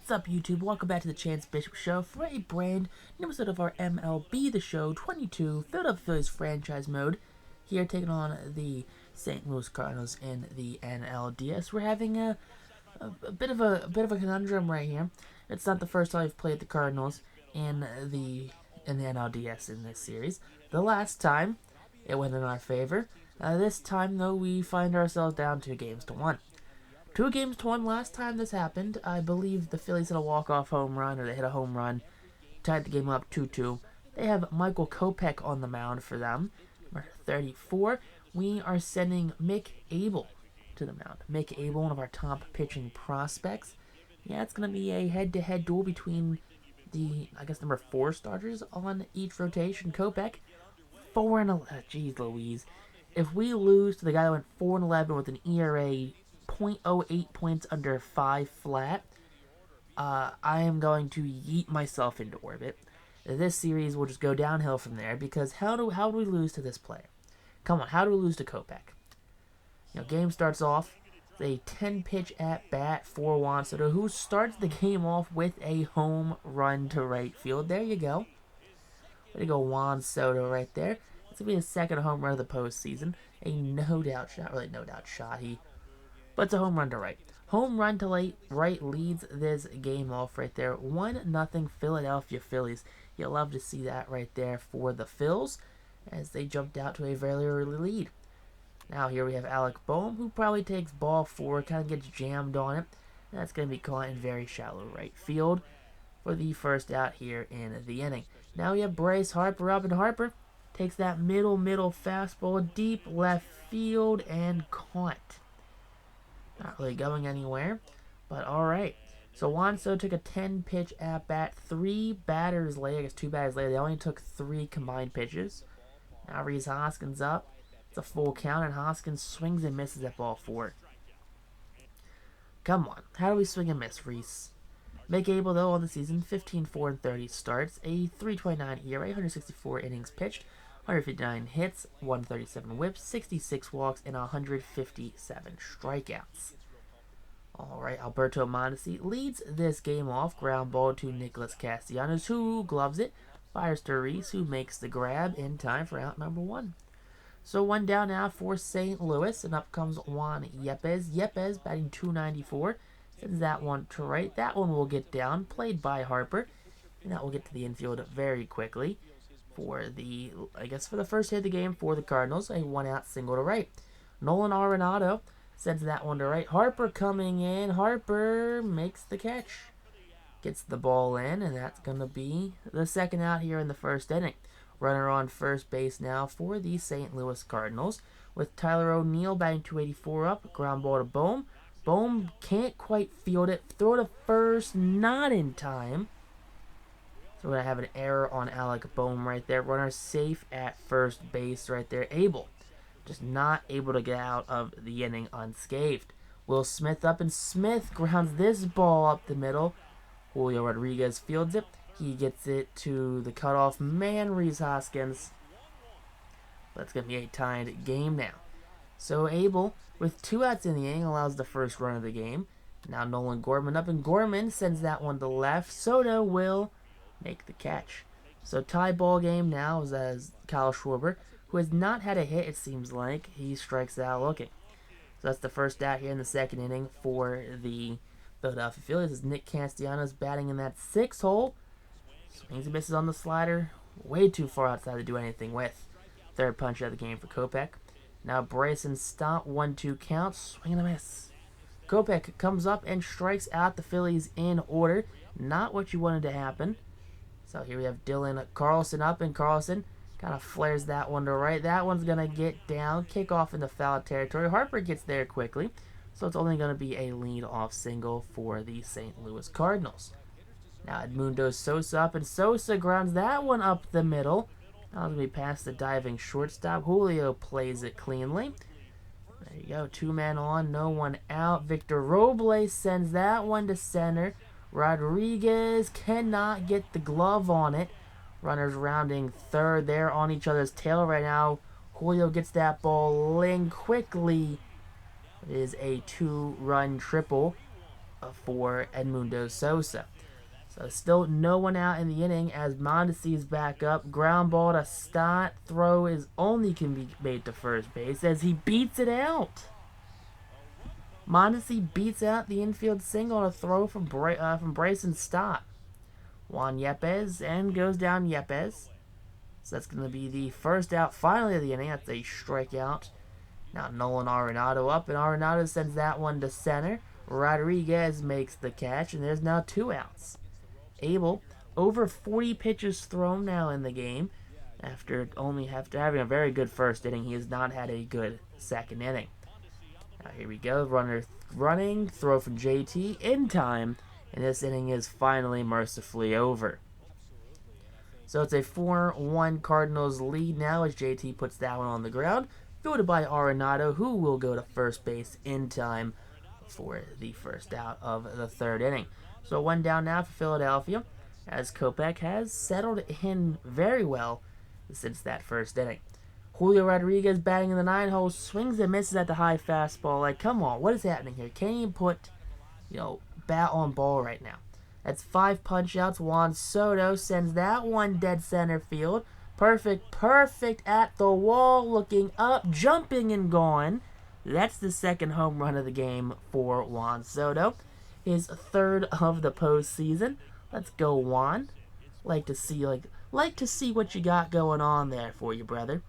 What's up, YouTube? Welcome back to the Chance Bishop Show for a brand new episode of our MLB The Show 22 Philadelphia Phillies franchise mode. Here taking on the St. Louis Cardinals in the NLDS. We're having a bit of a conundrum right here. It's not the first time we've played the Cardinals in the NLDS in this series. The last time it went in our favor. This time though, we find ourselves down 2-1. 2-1 last time this happened. I believe the Phillies hit a walk-off home run, or they hit a home run, tied the game up 2-2. They have Michael Kopech on the mound for them. Number 34. We are sending Mick Abel to the mound. Mick Abel, one of our top pitching prospects. Yeah, it's going to be a head-to-head duel between the, number 4 starters on each rotation. Kopech, 4-11. Jeez Louise. If we lose to the guy that went 4-11 with an ERA .08 points under 5 flat, I am going to yeet myself into orbit. This series will just go downhill from there, because how do we lose to this player? Come on, how do we lose to Kopech? Game starts off a 10-pitch at-bat for Juan Soto, who starts the game off with a home run to right field. There you go. Way to go, Juan Soto, right there. It's going to be his second home run of the postseason. A no-doubt shot. Really, no-doubt shot. But it's a home run to right. Home run to right leads this game off right there. 1-0 Philadelphia Phillies. You'll love to see that right there for the Phils, as they jumped out to a very early lead. Now here we have Alec Boehm, who probably takes ball 4, kind of gets jammed on it. And that's going to be caught in very shallow right field for the first out here in the inning. Now we have Bryce Harper up, and Harper takes that middle fastball deep left field and caught. Not really going anywhere, but alright. So Juan Soto took a 10-pitch at-bat. 2 batters later, they only took 3 combined pitches. Now Rhys Hoskins up. It's a full count, and Hoskins swings and misses that ball 4. Come on, how do we swing and miss, Rhys? Mick Abel, though, on the season, 15-4-30 starts, a 3.29 ERA, 164 innings pitched, 159 hits, 137 whips, 66 walks, and 157 strikeouts. Alright, Alberto Mondesi leads this game off. Ground ball to Nicholas Castellanos, who gloves it. Fires to Rhys, who makes the grab in time for out number 1. So 1 down now for St. Louis, and up comes Juan Yepez. Yepez batting .294. Sends that one to right. That one will get down, played by Harper. And that will get to the infield very quickly. For the first hit of the game for the Cardinals, a 1-out single to right. Nolan Arenado sends that one to right. Harper coming in. Harper makes the catch. Gets the ball in, and that's going to be the second out here in the first inning. Runner on first base now for the St. Louis Cardinals, with Tyler O'Neill batting .284 up. Ground ball to Boehm. Boehm can't quite field it. Throw to first, not in time. So we're going to have an error on Alec Boehm right there. Runner safe at first base right there. Abel just not able to get out of the inning unscathed. Will Smith up, and Smith grounds this ball up the middle. Julio Rodriguez fields it. He gets it to the cutoff man, Rhys Hoskins. But it's going to be a tied game now. So Abel, with 2 outs in the inning, allows the first run of the game. Now Nolan Gorman up, and Gorman sends that one to left. Soto will make the catch. So tie ball game now as Kyle Schwarber, who has not had a hit, it seems like, he strikes out looking. So that's the first out here in the second inning for the Philadelphia Phillies, as Nick Castellanos batting in that 6th hole. Swings and misses on the slider, way too far outside to do anything with. Third punch of the game for Kopech. Now Bryson Stott, 1-2 count, swing and a miss. Kopech comes up and strikes out the Phillies in order. Not what you wanted to happen. So here we have Dylan Carlson up, and Carlson kind of flares that one to right. That one's going to get down, kick off into foul territory. Harper gets there quickly, so it's only going to be a lead-off single for the St. Louis Cardinals. Now Edmundo Sosa up, and Sosa grounds that one up the middle. Now it's going to be past the diving shortstop. Julio plays it cleanly. There you go, 2 men on, no one out. Victor Robles sends that one to center. Rodriguez cannot get the glove on it. Runners rounding third. They're on each other's tail right now. Julio gets that ball in quickly. It is a 2-run triple for Edmundo Sosa. So still no one out in the inning as Mondesi is back up. Ground ball to Stott. Throw is only can be made to first base as he beats it out. Mondesi beats out the infield single on a throw from Bryson Stott. Juan Yepes and goes down Yepes. So that's going to be the first out finally of the inning. That's a strikeout. Now Nolan Arenado up, and Arenado sends that one to center. Rodriguez makes the catch, and there's now 2 outs. Abel, over 40 pitches thrown now in the game. After having a very good first inning, he has not had a good second inning. Now here we go, runner running, throw from JT in time, and this inning is finally mercifully over. So it's a 4-1 Cardinals lead now as JT puts that one on the ground, fielded by Arenado, who will go to first base in time for the first out of the third inning. So 1 down now for Philadelphia, as Kopech has settled in very well since that first inning. Julio Rodriguez batting in the 9-hole, swings and misses at the high fastball. Like, come on, what is happening here? Can't even put, bat on ball right now. That's 5 punch-outs. Juan Soto sends that one dead center field. Perfect at the wall, looking up, jumping and gone. That's the second home run of the game for Juan Soto. His 3rd of the postseason. Let's go, Juan. Like to see what you got going on there for you, brother.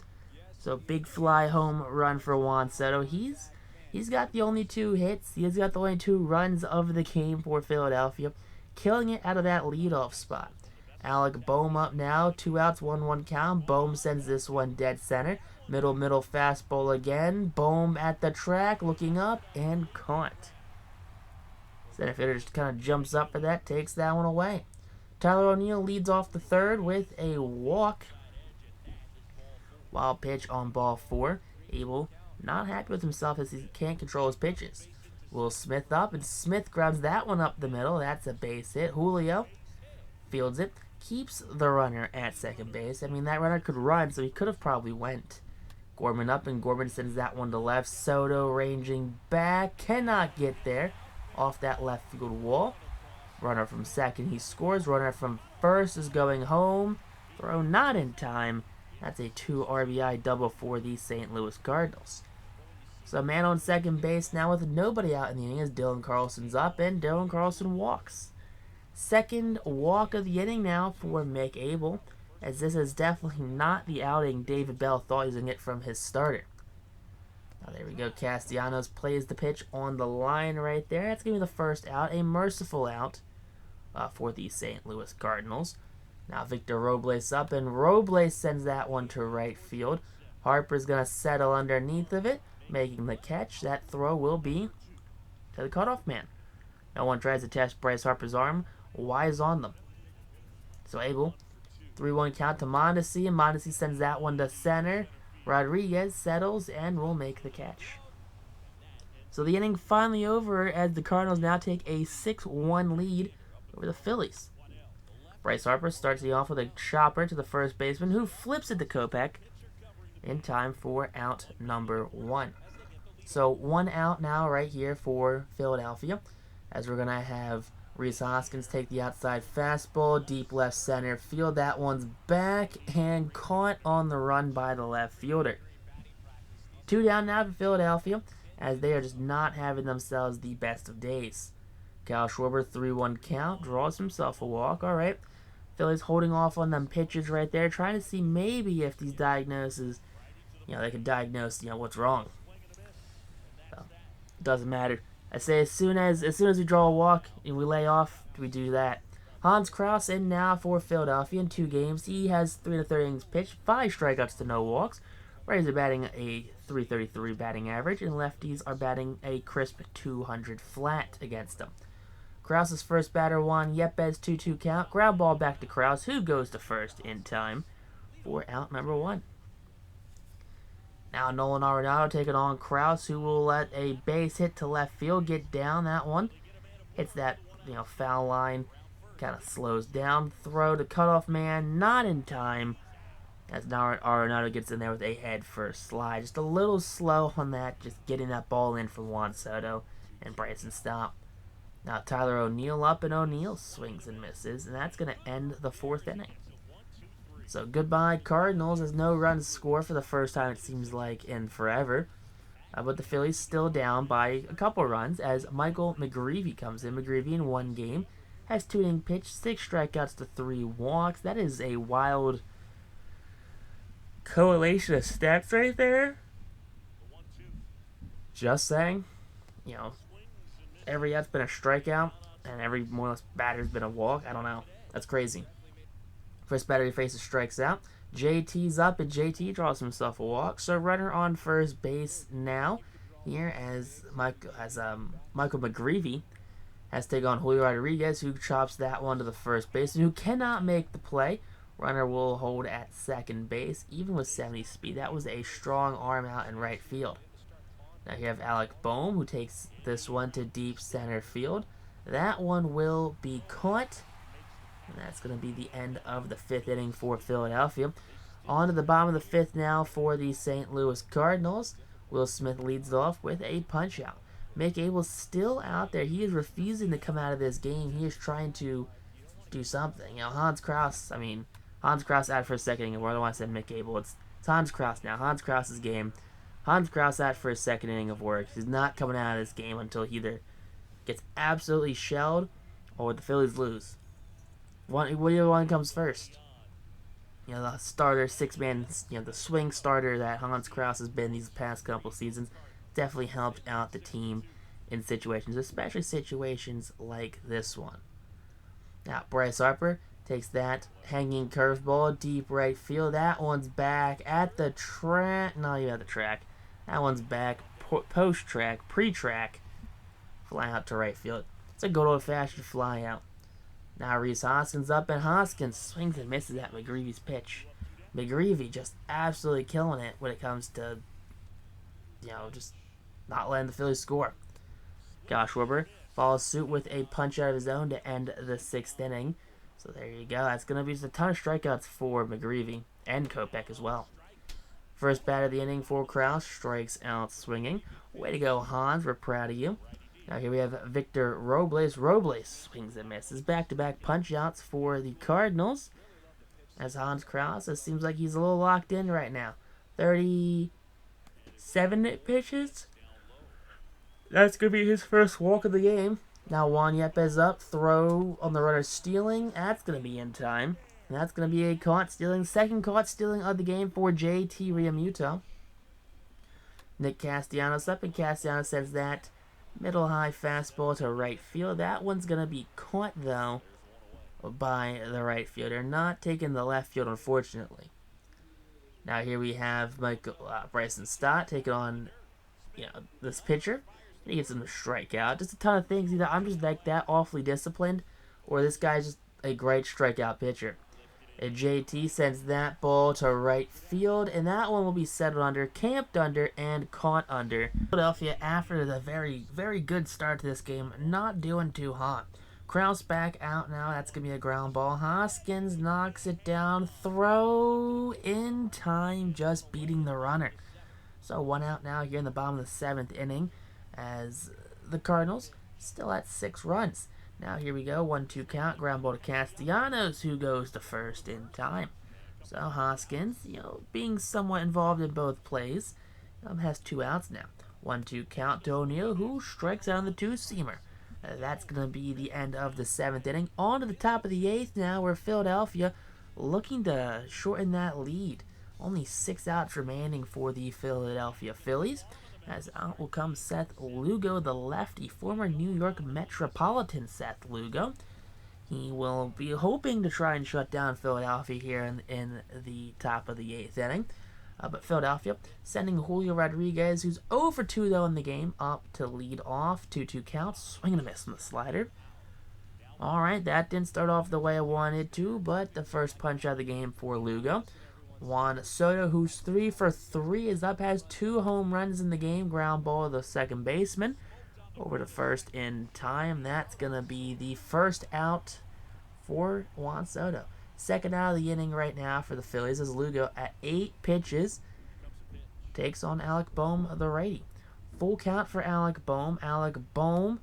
So big fly home run for Juan Soto. He's got the only 2 hits. He's got the only 2 runs of the game for Philadelphia, killing it out of that leadoff spot. Alec Bohm up now, 2 outs, 1-1 count. Bohm sends this one dead center. Middle fastball again. Bohm at the track, looking up and caught. Center fielder just kind of jumps up for that, takes that one away. Tyler O'Neill leads off the 3rd with a walk. Wild pitch on ball 4. Abel not happy with himself as he can't control his pitches. Will Smith up, and Smith grabs that one up the middle. That's a base hit. Julio fields it, keeps the runner at second base. I mean, that runner could run, so he could have probably went. Gorman up, and Gorman sends that one to left. Soto ranging back, cannot get there. Off that left field wall. Runner from second, he scores. Runner from first is going home. Throw not in time. That's a 2 RBI double for the St. Louis Cardinals. So man on second base now with nobody out in the inning as Dylan Carlson's up, and Dylan Carlson walks. 2nd walk of the inning now for Mick Abel, as this is definitely not the outing David Bell thought he was going to get from his starter. Now there we go, Castellanos plays the pitch on the line right there. That's going to be the first out, a merciful out for the St. Louis Cardinals. Now Victor Robles up, and Robles sends that one to right field. Harper's going to settle underneath of it, making the catch. That throw will be to the cutoff man. No one tries to test Bryce Harper's arm. Wise on them. So Abel, 3-1 count to Mondesi, and Mondesi sends that one to center. Rodriguez settles and will make the catch. So the inning finally over as the Cardinals now take a 6-1 lead over the Phillies. Bryce Harper starts the off with a chopper to the first baseman, who flips it to Kopech in time for out number 1. So 1 out now right here for Philadelphia, as we're going to have Rhys Hoskins take the outside fastball, deep left center field. That one's back and caught on the run by the left fielder. 2 down now for Philadelphia, as they are just not having themselves the best of days. Kyle Schwarber, 3-1 count, draws himself a walk. All right. Phillies holding off on them pitches right there, trying to see maybe if these diagnoses, they can diagnose, what's wrong. So, doesn't matter. I say as soon as we draw a walk and we lay off, we do that. Hans Krause in now for Philadelphia in 2 games. He has 3 1/3 innings pitched, 5 strikeouts to no walks. Rays are batting a .333 batting average, and lefties are batting a crisp .200 flat against them. Krause's first batter, Juan Yepes, 2-2 count. Ground ball back to Krause, who goes to first in time for out number 1. Now Nolan Arenado taking on Krause, who will let a base hit to left field get down. That one hits that foul line, kind of slows down. Throw to cutoff man, not in time, as now Arenado gets in there with a head first slide. Just a little slow on that, just getting that ball in for Juan Soto and Bryson Stott. Now Tyler O'Neill up, and O'Neill swings and misses, and that's going to end the 4th inning. So goodbye Cardinals, as no runs score for the first time it seems like in forever. But the Phillies still down by a couple runs as Michael McGreevy comes in. McGreevy in one game has 2 innings pitched, 6 strikeouts to 3 walks. That is a wild correlation of stats right there. Just saying, you know, every out's been a strikeout, and every more or less batter's been a walk. I don't know. That's crazy. First batter he faces strikes out. JT's up, and JT draws himself a walk. So runner on first base now here as Michael McGreevy has to take on Julio Rodriguez, who chops that one to the first base, and who cannot make the play. Runner will hold at second base, even with 70 speed. That was a strong arm out in right field. Now you have Alec Boehm, who takes this one to deep center field. That one will be caught. And that's going to be the end of the 5th inning for Philadelphia. On to the bottom of the 5th now for the St. Louis Cardinals. Will Smith leads off with a punch-out. Mick Abel's still out there. He is refusing to come out of this game. He is trying to do something. You know, Hans Krause out for a second inning. Or I don't want to say Mick Abel. It's Hans Krause now. Hans Krause's game. Hans Krause out for a second inning of work. He's not coming out of this game until he either gets absolutely shelled or the Phillies lose. Whatever one comes first. You know, the starter, 6-man, the swing starter that Hans Krause has been these past couple seasons definitely helped out the team in situations, especially situations like this one. Now, Bryce Harper takes that hanging curveball, deep right field. That one's back at the track. Not even at the track. That one's back post-track, pre-track. Fly out to right field. It's a good old-fashioned fly out. Now Rhys Hoskins up, and Hoskins swings and misses at McGreevy's pitch. McGreevy just absolutely killing it when it comes to, just not letting the Phillies score. Josh Schwarber follows suit with a punch out of his own to end the 6th inning. So there you go. That's going to be just a ton of strikeouts for McGreevy and Kopech as well. First batter of the inning for Krause, strikes out swinging. Way to go, Hans. We're proud of you. Now here we have Victor Robles. Robles swings and misses. Back-to-back punch-outs for the Cardinals. As Hans Krause, it seems like he's a little locked in right now. 37 pitches. That's going to be his first walk of the game. Now Juan Yepes up. Throw on the runner stealing. That's going to be in time. And that's going to be a caught stealing. Second caught stealing of the game for JT Realmuto. Nick Castellanos up, and Castellanos sends that middle high fastball to right field. That one's going to be caught, though, by the right fielder. Not taking the left field, unfortunately. Now here we have Bryson Stott taking on this pitcher. He gets him to strike out. Just a ton of things. Either I'm just like that awfully disciplined, or this guy's just a great strikeout pitcher. And JT sends that ball to right field, and that one will be settled under, camped under, and caught under. Philadelphia, after the very, very good start to this game, not doing too hot. Krause back out now. That's going to be a ground ball. Hoskins knocks it down. Throw in time, just beating the runner. So 1 out now here in the bottom of the 7th inning as the Cardinals still at 6 runs. Now here we go, 1-2 count, ground ball to Castellanos, who goes to first in time. So Hoskins, being somewhat involved in both plays, has 2 outs now. 1-2 count to O'Neill, who strikes out on the 2-seamer. That's going to be the end of the 7th inning. On to the top of the 8th now, where Philadelphia looking to shorten that lead. Only 6 outs remaining for the Philadelphia Phillies. As out will come Seth Lugo, the lefty, former New York Metropolitan Seth Lugo. He will be hoping to try and shut down Philadelphia here in the top of the 8th inning. But Philadelphia sending Julio Rodriguez, who's 0 for 2 though in the game, up to lead off. 2-2 count, swing and a miss on the slider. Alright, that didn't start off the way I wanted to, but the first punch out of the game for Lugo. Juan Soto, who's 3 for 3, is up, has 2 home runs in the game. Ground ball to the second baseman. Over to first in time. That's going to be the first out for Juan Soto. Second out of the inning right now for the Phillies as Lugo at 8 pitches takes on Alec Boehm, the righty. Full count for Alec Boehm. Alec Boehm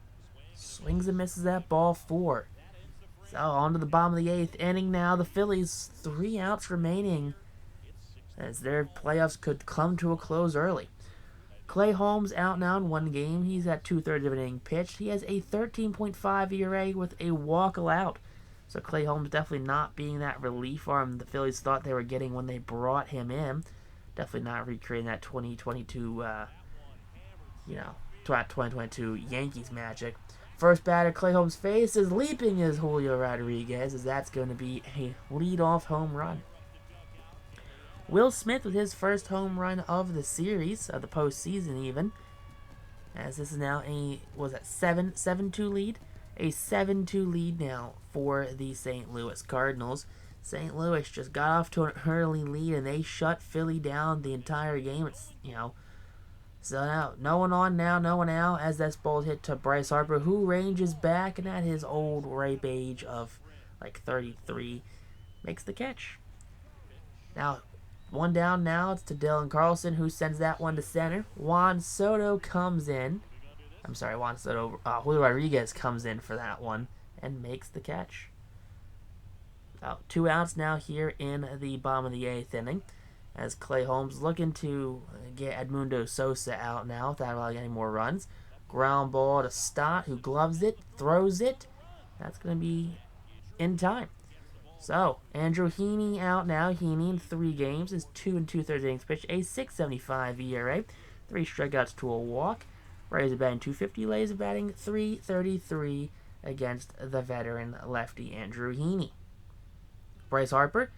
Swings and misses that ball 4. So on to the bottom of the 8th inning now. The Phillies 3 outs remaining as their playoffs could come to a close early. Clay Holmes out now in 1 game. He's at 2/3 of an inning pitched. He has a 13.5 ERA with a walk allowed. So Clay Holmes definitely not being that relief arm the Phillies thought they were getting when they brought him in. Definitely not recreating that 2022 Yankees magic. First batter Clay Holmes faces leaping is Julio Rodriguez, as that's going to be a leadoff home run. Will Smith with his first home run of the series, of the postseason even, as this is now a 7-2 lead? A 7-2 lead now for the St. Louis Cardinals. St. Louis just got off to an early lead and they shut Philly down the entire game. So now no one on now, no one out as that ball hit to Bryce Harper, who ranges back and at his old ripe age of like 33 makes the catch. Now, one down now, it's to Dylan Carlson, who sends that one to center. Juan Soto comes in. Julio Rodriguez comes in for that one and makes the catch. 2 outs now here in the bottom of the 8th inning, as Clay Holmes looking to get Edmundo Sosa out now without allowing any more runs. Ground ball to Stott, who gloves it, throws it. That's going to be in time. So, Andrew Heaney out now. Heaney in 3 games is 2 2/3 innings pitched, a 6.75 ERA, 3 strikeouts to a walk. Rays are batting .250, Lays are batting .333 against the veteran lefty Andrew Heaney. Bryce Harper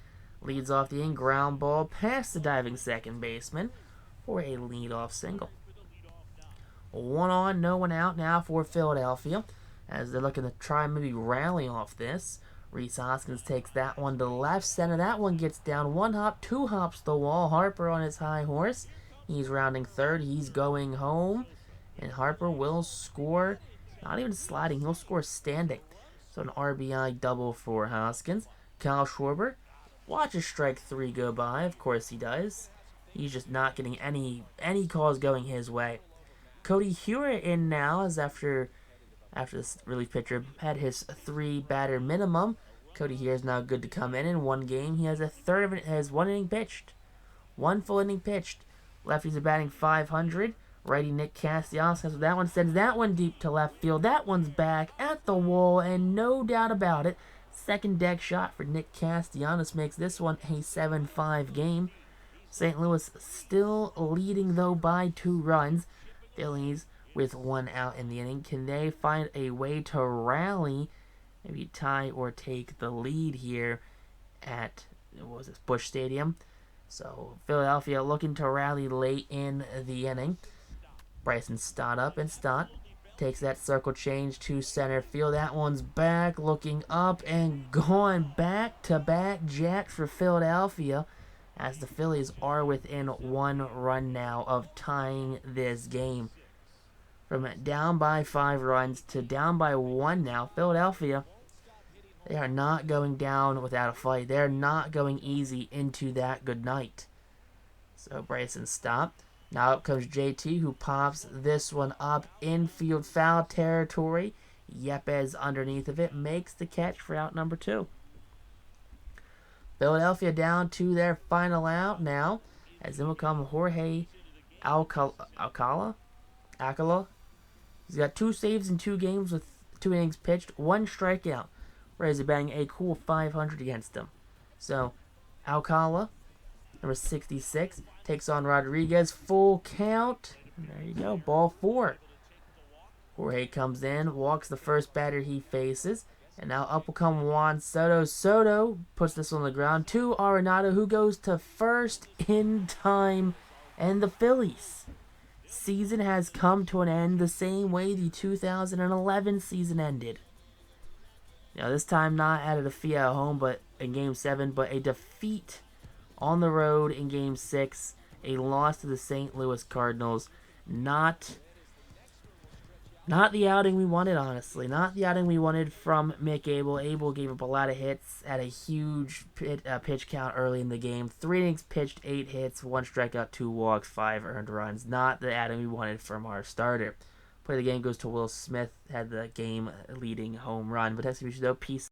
leads off the inning, ground ball past the diving second baseman for a leadoff single. 1 on, no one out now for Philadelphia, as they're looking to try and maybe rally off this. Rhys Hoskins takes that one to left center. That one gets down 1 hop, 2 hops the wall. Harper on his high horse. He's rounding third. He's going home. And Harper will score, not even sliding, he'll score standing. So an RBI double for Hoskins. Kyle Schwarber watches strike 3 go by. Of course he does. He's just not getting any calls going his way. Cody Hewitt in now, as after this relief pitcher had his 3 batter minimum. Cody Hewitt is now good to come in 1 game. He has has 1 inning pitched. 1 full inning pitched. Lefties are batting .500. Righty Nick Castellanos, that one sends that one deep to left field. That one's back at the wall, and no doubt about it, second deck shot for Nick Castellanos makes this one a 7-5 game. St. Louis still leading, though, by 2 runs. Phillies with 1 out in the inning. Can they find a way to rally, maybe tie or take the lead here at, Busch Stadium? So Philadelphia looking to rally late in the inning. Bryson Stott up, and Stott takes that circle change to center field. That one's back, looking up, and going back-to-back jacks for Philadelphia, as the Phillies are within 1 run now of tying this game. From down by 5 runs to down by 1 now, Philadelphia, they are not going down without a fight. They're not going easy into that good night. So Bryson Stott. Now up comes JT, who pops this one up infield foul territory. Yepes underneath of it makes the catch for out number 2. Philadelphia down to their final out now, as then will come Jorge Alcala. He's got 2 saves in 2 games with 2 innings pitched, 1 strikeout. Rays are batting a cool .500 against him. So Alcala, number 66, takes on Rodriguez. Full count. And there you go. Ball 4. Jorge comes in, walks the first batter he faces. And now up will come Juan Soto. Soto puts this on the ground to Arenado, who goes to first in time. And the Phillies season has come to an end the same way the 2011 season ended. Now this time not at a defeat at home, but in Game 7, but a defeat on the road in Game 6, a loss to the St. Louis Cardinals. Not the outing we wanted, honestly. Not the outing we wanted from Mick Abel. Abel gave up a lot of hits at a huge pitch count early in the game. 3 innings pitched, 8 hits, 1 strikeout, 2 walks, 5 earned runs. Not the outing we wanted from our starter. Play of the game goes to Will Smith, had the game-leading home run. But that's though. Peace.